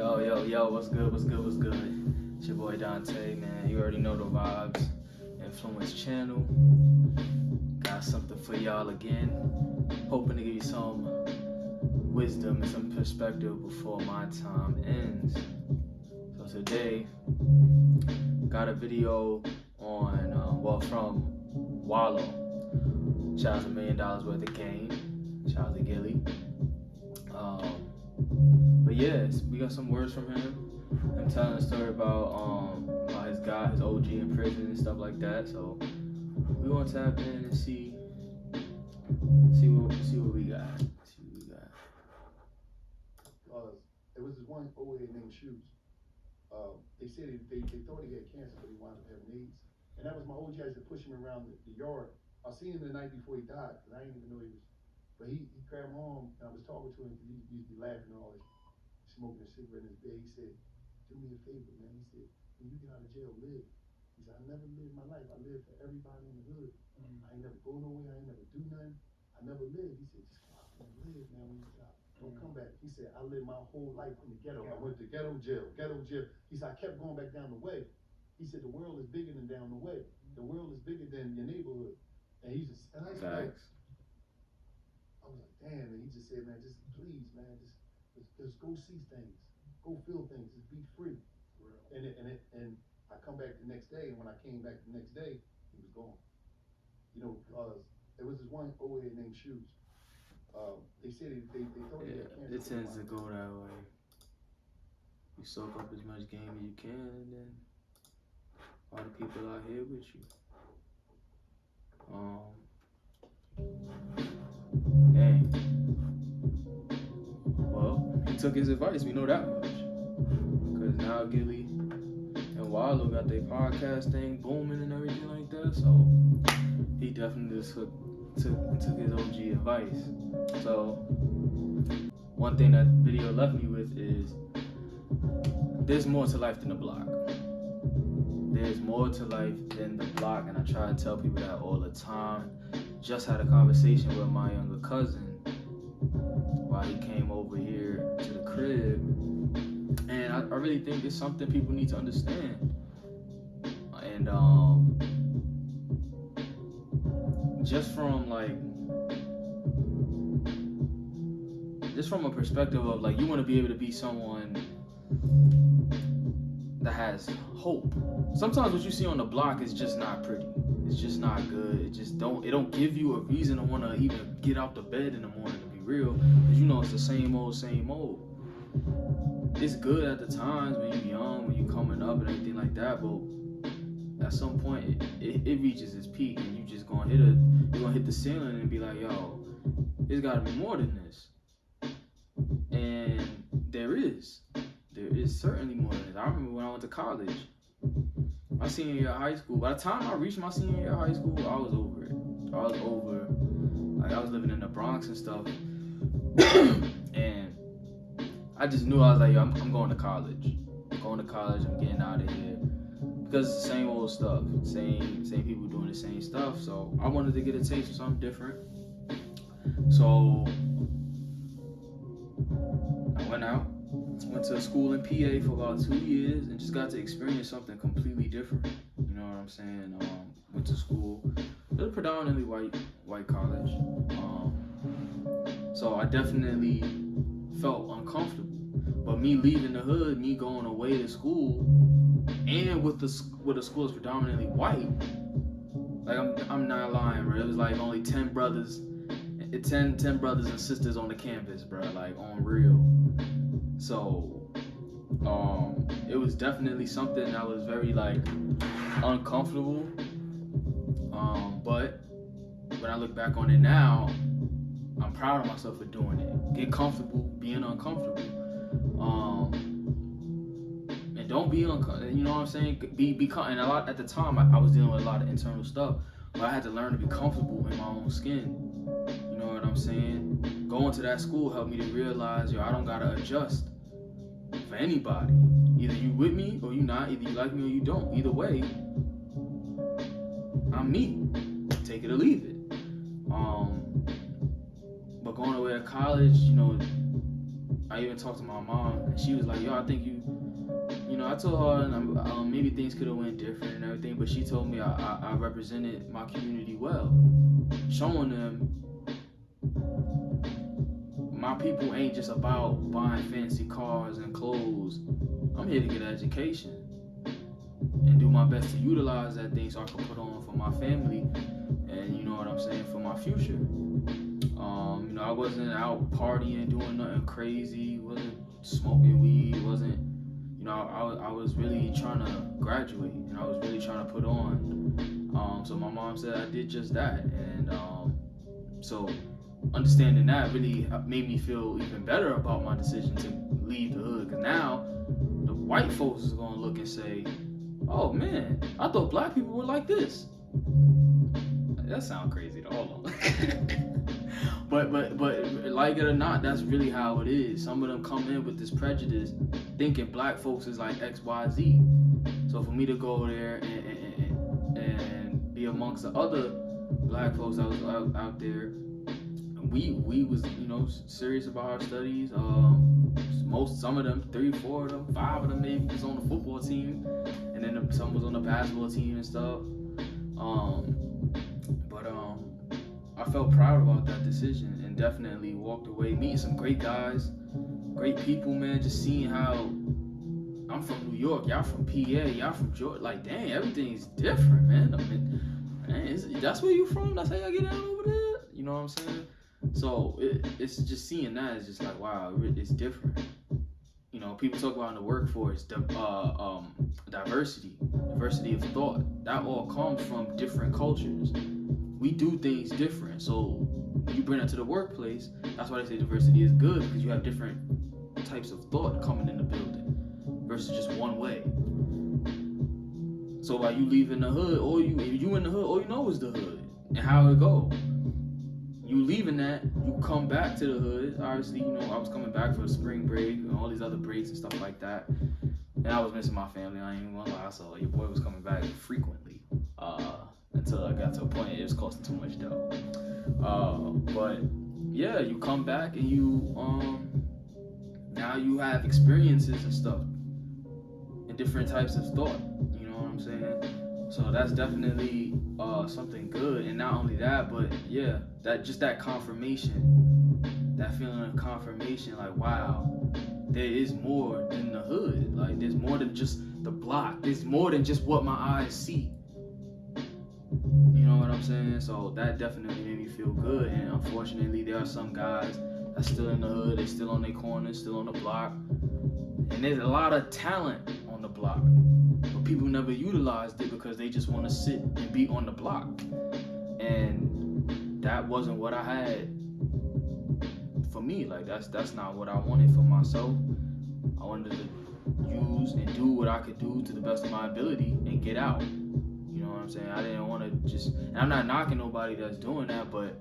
Yo, what's good? It's your boy Dante, man. You already know the vibes. Influence channel. Got something for y'all again. Hoping to give you some wisdom and some perspective before my time ends. So today, got a video on, from Wallow. Shout out to $1 million worth of game. Shout out to Gilly. But yeah, we got some words from him. I'm telling a story about his guy, his OG in prison and stuff like that. So we want to tap in and see what we got. There was this one old head named Shoes. They said they thought he had cancer, but he wound up having AIDS. And that was my OG. I used to push him around the yard. I seen him the night before he died, because I didn't even know he was. But he grabbed my arm, and I was talking to him because he used to be laughing and all this, smoking a cigarette in his bed. He said, "Do me a favor, man." He said, "When you get out of jail, live." He said, "I never lived my life. I lived for everybody in the hood. I ain't never go nowhere. I ain't never do nothing. I never lived." He said, "Just go out and live, man, when you get out. Don't come back." He said, "I lived my whole life in the ghetto. I went to ghetto jail. He said, "I kept going back down the way." He said, "The world is bigger than down the way. The world is bigger than your neighborhood." And he's just, and I was like, damn, and he just said, "Man, just please, man, just go see things, go feel things, just be free." And I come back the next day, and when I came back the next day, he was gone. You know, there was this one old head named Shoes. They said they thought he had cancer. It tends to go that way. You soak up as much game as you can, and then all the people out here with you. Dang. Well, he took his advice. We know that much. Cause now Gilly and Wallow got their podcast thing booming and everything like that. So he definitely just took his OG advice. So one thing that video left me with is there's more to life than the block. There's more to life than the block, and I try to tell people that all the time. Just had a conversation with my younger cousin while he came over here to the crib, and I really think it's something people need to understand. And just from a perspective of like, you want to be able to be someone that has hope. Sometimes what you see on the block is just not pretty. It's just not good. It don't give you a reason to want to even get out the bed in the morning, to be real, because you know it's the same old. It's good at the times when you're young, when you're coming up and everything like that, but at some point it reaches its peak, and you just gonna hit the ceiling and be like, yo, there's gotta be more than this. And there is certainly more than this. I remember when I went to college, my senior year of high school. By the time I reached my senior year of high school, I was over it. Like, I was living in the Bronx and stuff, and I just knew, I was like, yo, I'm going to college. I'm getting out of here, because it's the same old stuff, same people doing the same stuff. So I wanted to get a taste of something different. So I went to school in PA for about 2 years, and just got to experience something completely different. You know what I'm saying? Went to school. It was a predominantly white college. So I definitely felt uncomfortable. But me leaving the hood, me going away to school, and with a school that's predominantly white, like, I'm not lying, bro. It was like only 10 brothers and sisters on the campus, bro. Like, on real. So it was definitely something that was very, like, uncomfortable. But when I look back on it now, I'm proud of myself for doing it. Get comfortable being uncomfortable. And don't be uncomfortable. You know what I'm saying? And a lot at the time, I was dealing with a lot of internal stuff, but I had to learn to be comfortable in my own skin. You know what I'm saying? Going to that school helped me to realize, yo, I don't gotta adjust for anybody. Either you with me or you not. Either you like me or you don't. Either way, I'm me. Take it or leave it. But going away to college, you know, I even talked to my mom, and she was like, "Yo, I think you know." I told her maybe things could have went different and everything, but she told me I represented my community well, showing them my people ain't just about buying fancy cars and clothes. I'm here to get an education and do my best to utilize that thing so I can put on for my family, and you know what I'm saying, for my future. You know, I wasn't out partying, doing nothing crazy, wasn't smoking weed, wasn't, you know, I was really trying to graduate, and I was really trying to put on. So my mom said I did just that, and so understanding that really made me feel even better about my decision to leave the hood. Cause now the white folks is gonna look and say, "Oh man, I thought black people were like this." That sounds crazy to hold on. but like it or not, that's really how it is. Some of them come in with this prejudice, thinking black folks is like X, Y, Z. So for me to go there and be amongst the other black folks that was out there, we was, you know, serious about our studies. Some of them, 3, 4 of them, 5 of them maybe was on the football team, and then some was on the basketball team and stuff. But I felt proud about that decision, and definitely walked away meeting some great guys, great people, man. Just seeing how I'm from New York, y'all from PA, y'all from Georgia. Like, dang, everything's different, man. I mean, man, that's where you from? That's how y'all get down over there? You know what I'm saying? So it's just seeing that is just like, wow, it's different. You know, people talk about in the workforce, diversity of thought. That all comes from different cultures. We do things different. So when you bring that to the workplace, that's why they say diversity is good, because you have different types of thought coming in the building versus just one way. So while you leave in the hood, if you in the hood, all you know is the hood and how it go. You leaving that, you come back to the hood. Obviously, you know, I was coming back for the spring break and all these other breaks and stuff like that. And I was missing my family, I ain't even gonna lie. So your boy was coming back frequently. Until I got to a point it was costing too much dough. But yeah, you come back and you now you have experiences and stuff and different types of thought. You know what I'm saying? So that's definitely something good. And not only that, but yeah, that confirmation, that feeling of confirmation, like, wow, there is more than the hood. Like, there's more than just the block. There's more than just what my eyes see. You know what I'm saying? So that definitely made me feel good. And unfortunately, there are some guys that's still in the hood. They're still on their corners, still on the block. And there's a lot of talent on the block, but people never utilized it because they just want to sit and be on the block. And that wasn't what I had for me. Like, that's not what I wanted for myself. I wanted to use and do what I could do to the best of my ability and get out. You know what I'm saying? I didn't want to just, and I'm not knocking nobody that's doing that, but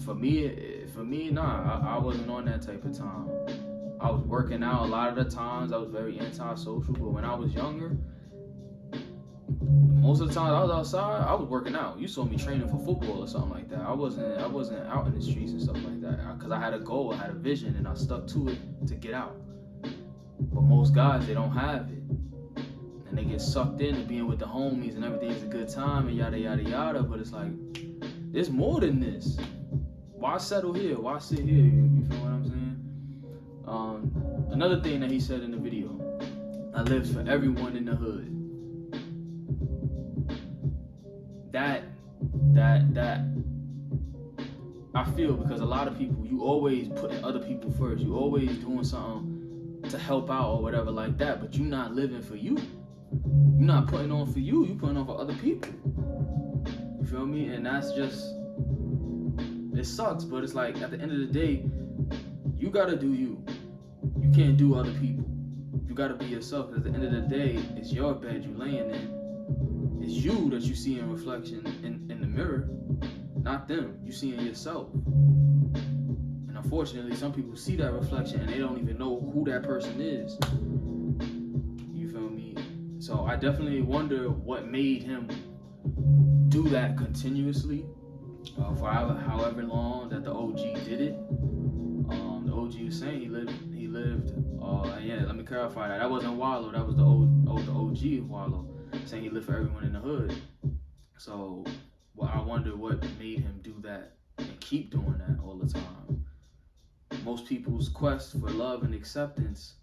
for me, nah, I wasn't on that type of time. I was working out a lot of the times. I was very antisocial, but when I was younger, most of the time I was outside, I was working out. You saw me training for football or something like that. I wasn't out in the streets and stuff like that, because I had a goal, I had a vision, and I stuck to it to get out. But most guys, they don't have it, and they get sucked into being with the homies and everything's a good time and yada yada yada. But it's like, there's more than this. Why settle here? Why sit here? You feel what I'm saying? Another thing that he said in the video, I live for everyone in the hood. That I feel, because a lot of people, you always putting other people first. You always doing something to help out or whatever like that, but you're not living for you. You're not putting on for you. You're putting on for other people. You feel me? And that's just, it sucks, but it's like, at the end of the day, you gotta do you. You can't do other people. You gotta be yourself. At the end of the day, it's your bed you laying in. It's you that you see in reflection in the mirror, not them. You see in yourself. And unfortunately, some people see that reflection and they don't even know who that person is. You feel me? So I definitely wonder what made him do that continuously for however long that the OG did it. The OG was saying, he lived. And yeah, let me clarify that. That wasn't Wallow. That was the OG of Wallow, saying he lived for everyone in the hood. So, well, I wonder what made him do that and keep doing that all the time. Most people's quest for love and acceptance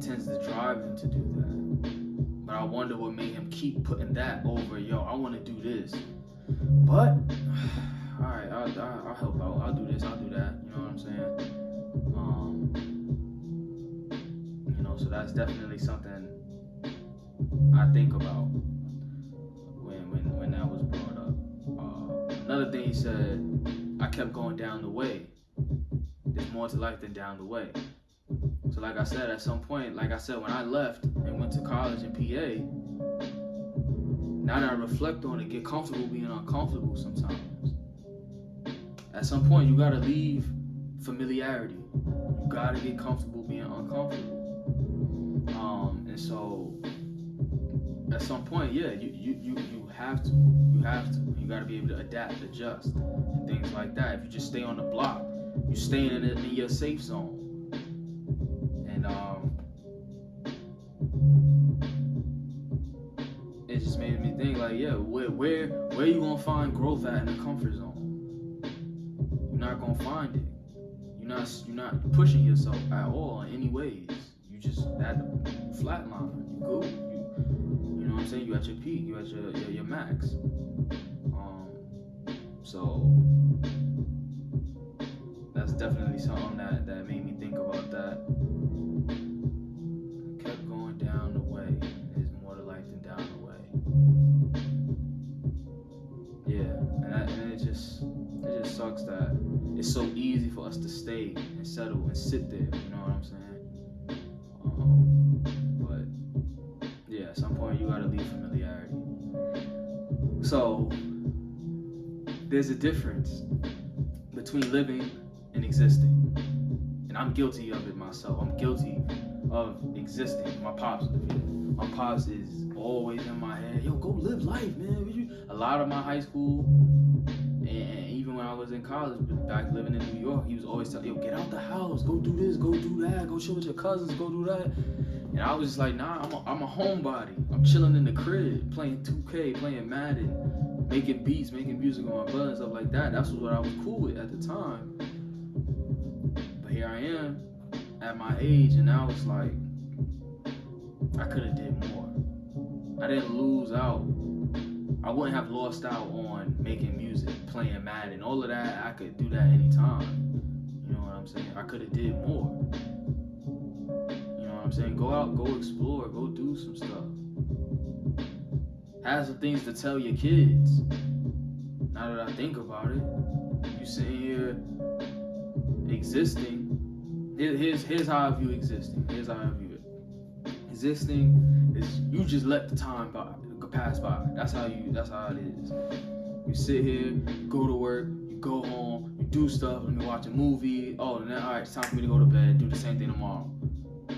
tends to drive them to do that. But I wonder what made him keep putting that over, yo, I want to do this. But, alright, I'll help out. I'll do this, I'll do that. You know what I'm saying? So that's definitely something I think about when that was brought up. Another thing he said, I kept going down the way. There's more to life than down the way. So like I said, at some point, like I said, when I left and went to college in PA, now that I reflect on it, get comfortable being uncomfortable sometimes. At some point, you gotta leave familiarity. You gotta get comfortable being uncomfortable. And so at some point, yeah, you have to. You gotta be able to adapt, adjust, and things like that. If you just stay on the block, you're staying in your safe zone. And it just made me think, like, yeah, where you gonna find growth at in the comfort zone? You're not gonna find it. You're not pushing yourself at all in any ways. You just at the flat line. You go. You know what I'm saying? You at your peak. You at your max. So that's definitely something that made me think about that. Kept going down the way. There's more to life than down the way. Yeah, and it just sucks that it's so easy for us to stay and settle and sit there. You know what I'm saying? But yeah, at some point you gotta leave familiarity. So there's a difference between living and existing, and I'm guilty of it myself. I'm guilty of existing. My pops is always in my head. Yo, go live life, man. A lot of my high school, and even when I was in college, back living in New York, he was always telling, yo, get out the house, go do this, go do that, go chill with your cousins, go do that. And I was just like, nah, I'm a homebody. I'm chilling in the crib, playing 2K, playing Madden, making beats, making music with my brother and stuff like that. That's what I was cool with at the time. But here I am at my age, and now it's like I could have did more. I didn't lose out. I wouldn't have lost out on making music, playing Madden, all of that. I could do that anytime. You know what I'm saying? I could have did more. You know what I'm saying? Go out, go explore, go do some stuff. Have some things to tell your kids. Now that I think about it, you sitting here existing. Here's how I view existing. Here's how I view it. Existing is you just let the time pass by. That's how it is. You sit here, you go to work, you go home, you do stuff. Let me watch a movie. Oh, and then all right, it's time for me to go to bed. Do the same thing tomorrow.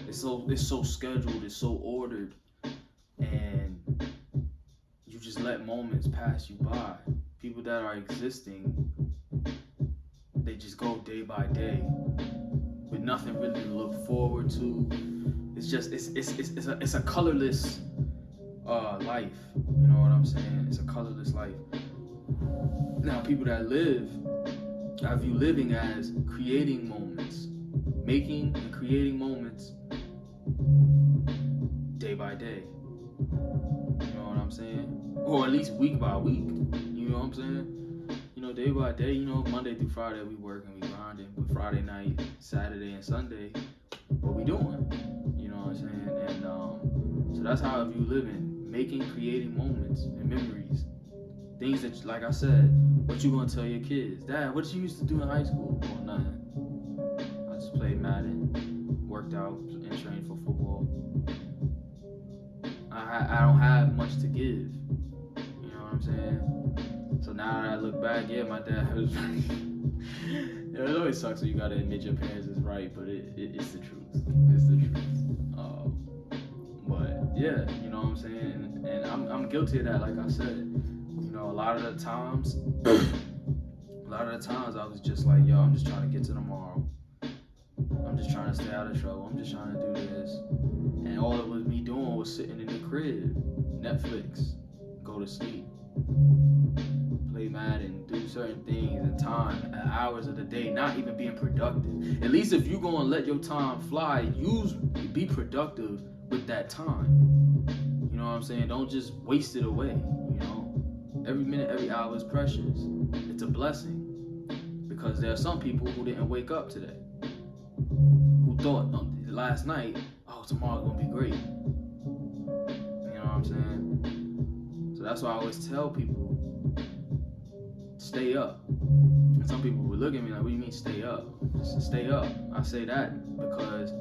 It's so scheduled. It's so ordered, and you just let moments pass you by. People that are existing, they just go day by day with nothing really to look forward to. It's just it's a colorless life. You know what I'm saying? It's a colorless life. Now, people that live, I view living as creating moments, making and creating moments day by day. You know what I'm saying? Or at least week by week. You know what I'm saying? You know, day by day. You know, Monday through Friday we work and we grinding, but Friday night, Saturday, and Sunday, what we doing? You know what I'm saying? And so that's how I view living, making, creating moments and memories. Things that, like I said, what you gonna tell your kids? Dad, what you used to do in high school? Oh, nothing. I just played Madden, worked out, and trained for football. I don't have much to give. You know what I'm saying? So now that I look back, yeah, my dad was right. It always sucks when you gotta admit your parents is right, but it's the truth. It's the truth. But yeah, you know what I'm saying? And I'm guilty of that, like I said. You know, a lot of the times A lot of the times I was just like, yo, I'm just trying to get to tomorrow. I'm just trying to stay out of trouble. I'm just trying to do this. And all it was me doing was sitting in the crib, Netflix, go to sleep, play Madden, do certain things in time, hours of the day, not even being productive. At least if you're going to let your time fly, be productive with that time. You know what I'm saying? Don't just waste it away, you know? Every minute, every hour is precious. It's a blessing. Because there are some people who didn't wake up today, who thought last night, oh, tomorrow's gonna be great. You know what I'm saying? So that's why I always tell people, stay up. And some people would look at me like, what do you mean stay up? Just stay up. I say that because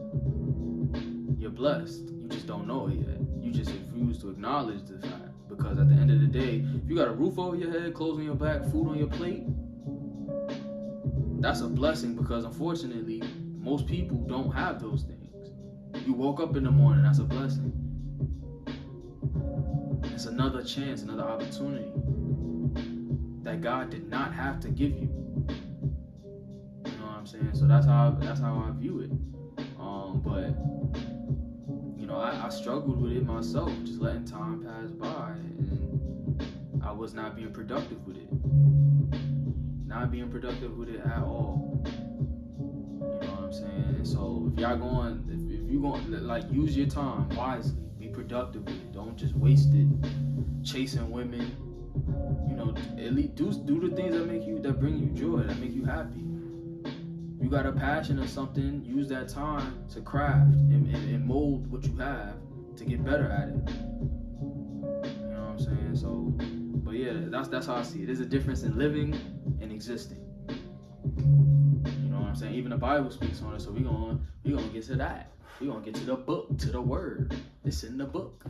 you're blessed. You just don't know it yet. You just refuse to acknowledge the fact. Because at the end of the day, if you got a roof over your head, clothes on your back, food on your plate, that's a blessing, because unfortunately, most people don't have those things. You woke up in the morning, that's a blessing. It's another chance, another opportunity that God did not have to give you. You know what I'm saying? So that's how I view it. But you know, I struggled with it myself, just letting time pass by, and I was not being productive with it. Not being productive with it at all. You know what I'm saying? And so if you're going, like, use your time wisely, be productive with it. Don't just waste it chasing women. You know, at least do the things that bring you joy, that make you happy. You got a passion or something, use that time to craft and mold what you have to get better at it. You know what I'm saying? So, but yeah, that's how I see it. There's a difference in living and existing. You know what I'm saying? Even the Bible speaks on it, so we're gonna get to that. We're gonna get to the book, to the word. It's in the book.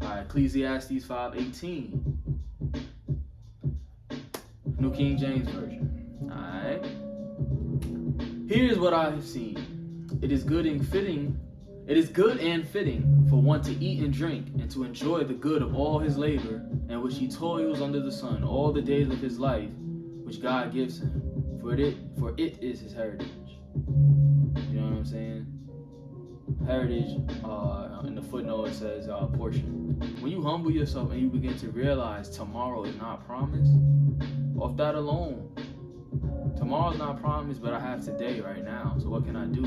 Alright, Ecclesiastes 5:18. New King James Version. Alright. Here's what I have seen. It is good and fitting for one to eat and drink, and to enjoy the good of all his labor, and which he toils under the sun all the days of his life, which God gives him. For it is his heritage. You know what I'm saying? Heritage, in the footnote it says portion. When you humble yourself and you begin to realize tomorrow is not promised, off that alone, tomorrow's not promised, but I have today right now. So what can I do?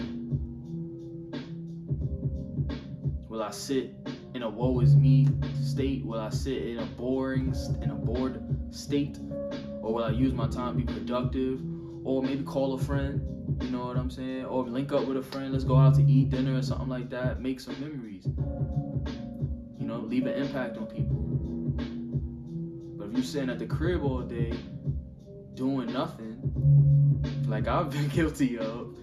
Will I sit in a woe is me state? Will I sit in a bored state? Or will I use my time to be productive? Or maybe call a friend, you know what I'm saying? Or link up with a friend, let's go out to eat dinner or something like that. Make some memories. You know, leave an impact on people. But if you're sitting at the crib all day, doing nothing, like I've been guilty of,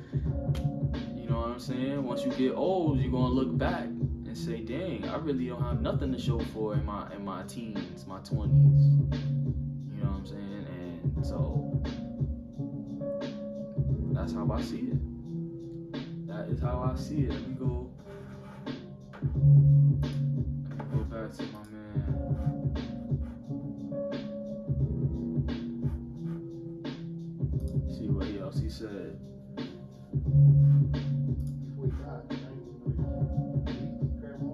you know what I'm saying? Once you get old, you're gonna look back and say, dang, I really don't have nothing to show for in my teens, my 20s. You know what I'm saying? And so that's how I see it. That is how I see it. Let me go back to my man. See what else he said. Before he died, I didn't even know he grandma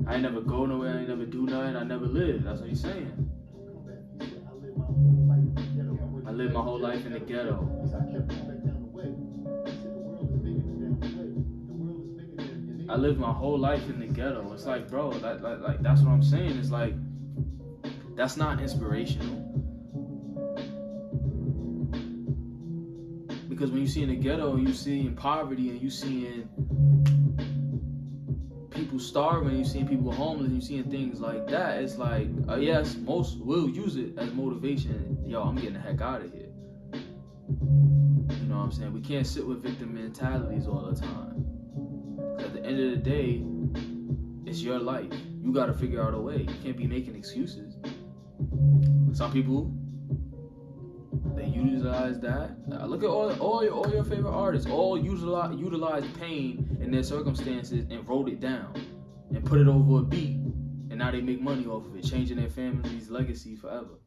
I ain't never go nowhere, I ain't never do nothing, I never lived. That's what he's saying. I lived my whole life in the ghetto. He said, I kept going back down the way. He said, the world is bigger than down the way. The world is bigger than your neighbor. I lived my whole life in the ghetto. It's like, bro, like that's what I'm saying. It's like, that's not inspirational. Because when you see in the ghetto, you see in poverty, and you see in people starving, you seeing people homeless, you seeing things like that, it's like, yes, most will use it as motivation. Yo, I'm getting the heck out of here. You know what I'm saying? We can't sit with victim mentalities all the time. At the end of the day, it's your life. You got to figure out a way. You can't be making excuses. Some people, they They utilize that. Look at all your favorite artists. All utilize pain in their circumstances and wrote it down and put it over a beat, and now they make money off of it, changing their family's legacy forever.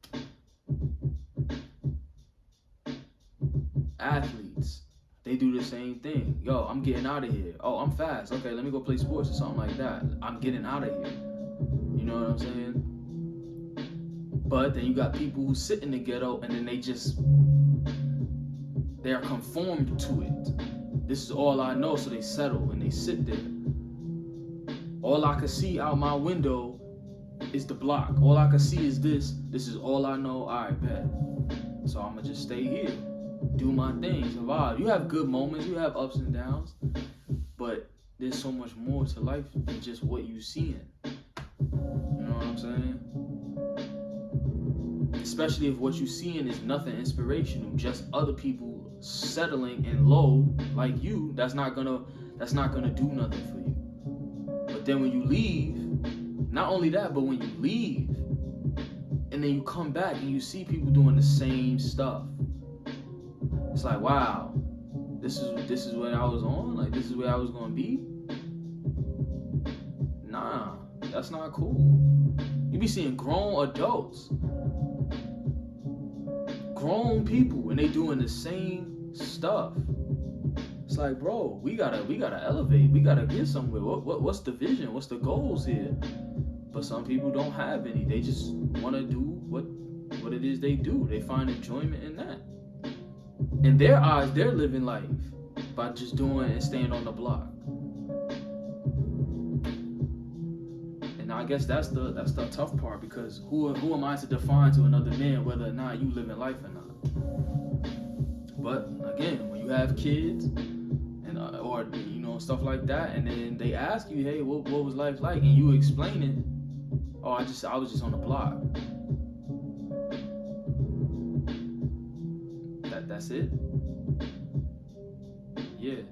Athletes, they do the same thing. Yo, I'm getting out of here. Oh, I'm fast. Okay, let me go play sports or something like that. I'm getting out of here. You know what I'm saying? But then you got people who sit in the ghetto and then they are conformed to it. This is all I know, so they settle and they sit there. All I can see out my window is the block. All I can see is this. This is all I know. All right, bet. So I'm gonna just stay here, do my thing, survive. You have good moments, you have ups and downs, but there's so much more to life than just what you seeing. You know what I'm saying? Especially if what you seeing is nothing inspirational, just other people settling in low like you. That's not gonna do nothing for you. But then when you leave, not only that, but when you leave and then you come back and you see people doing the same stuff, it's like, wow, this is what I was on. Like, this is where I was gonna be. Nah, that's not cool. You be seeing grown adults, grown people, and they doing the same stuff. It's like, bro, we gotta elevate. We gotta get somewhere. What's the vision? What's the goals here? But some people don't have any. They just want to do what it is they do. They find enjoyment in that. In their eyes, they're living life by just doing and staying on the block. And I guess that's the tough part, because who am I to define to another man whether or not you living life or not? But again, when you have kids and or stuff like that, and then they ask you, hey, what was life like, and you explain it. Oh, I was just on the block. That's it. Yeah,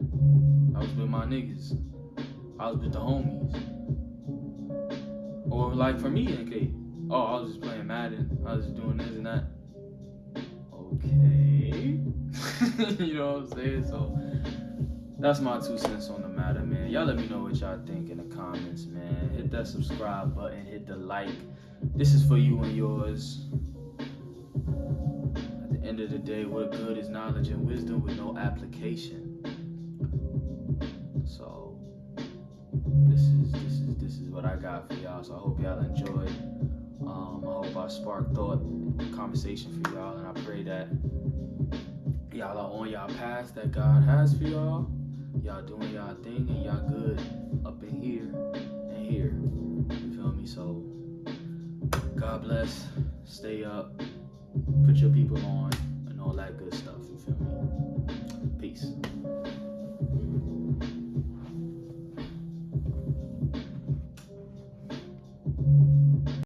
I was with my niggas. I was with the homies. Or like for me, okay. Oh, I was just playing Madden. I was just doing this and that. Okay. You know what I'm saying? So that's my 2 cents on the matter, man. Y'all let me know what y'all think in the comments, man. Hit that subscribe button, hit the like. This is for you and yours. At the end of the day, what good is knowledge and wisdom with no application? So this is what I got for y'all. So I hope y'all enjoyed. I hope I sparked thought, conversation for y'all, and I pray that y'all are on y'all path that God has for y'all. Y'all doing y'all thing and y'all good up in here and here. You feel me? So God bless. Stay up. Put your people on and all that good stuff. You feel me? Peace.